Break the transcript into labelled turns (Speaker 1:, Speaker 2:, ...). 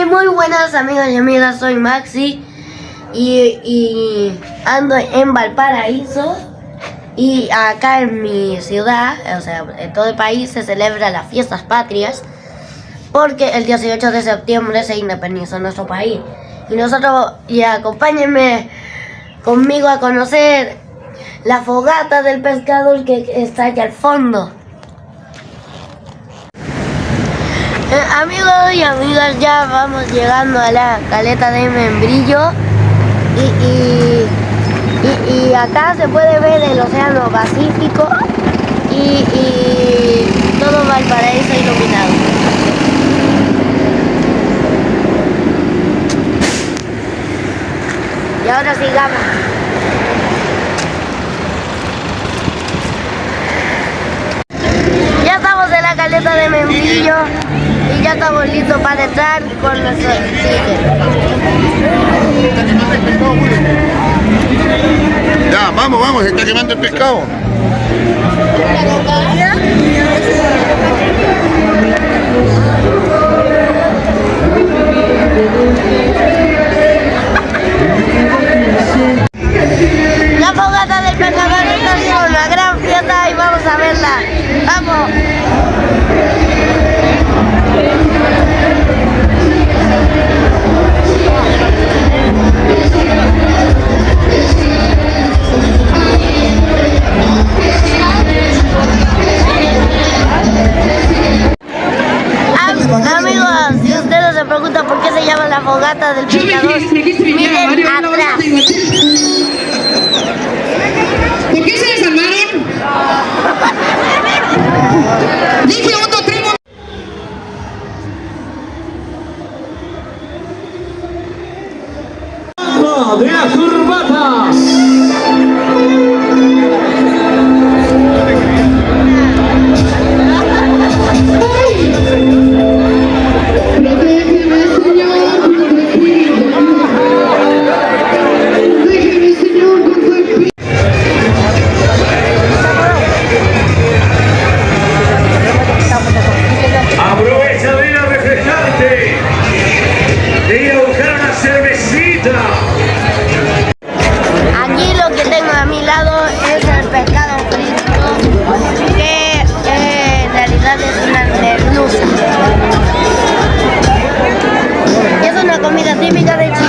Speaker 1: Muy buenas amigos y amigas, soy Maxi y ando en Valparaíso y acá en mi ciudad, o sea, en todo el país se celebran las fiestas patrias porque el 18 de septiembre se independizó nuestro país y nosotros, y acompáñenme conmigo a conocer la fogata del pescador que está aquí al fondo. Amigos y amigas, ya vamos llegando a la caleta de Membrillo y acá se puede ver el océano Pacífico y todo Valparaíso iluminado. Y ahora sigamos. Ya estamos en la caleta de Membrillo y ya estamos listos para entrar con nuestro ticket.
Speaker 2: Ya, vamos, se está quemando el pescado.
Speaker 1: La fogata del pescador está haciendo una gran fiesta y vamos a verla. ¡Vamos! Amigos, si ustedes se preguntan por qué se llama la fogata del pescador, miren atrás.
Speaker 3: ¿Por qué se desarmaron? Dije otro primo.
Speaker 4: De las curvatas.
Speaker 5: Aprovecha de ir a refrescarte, de ir a buscar una cervecita.
Speaker 1: Aquí lo que tengo a mi lado es el pescado frito, que en realidad es una merluza. Es una comida típica de Chile.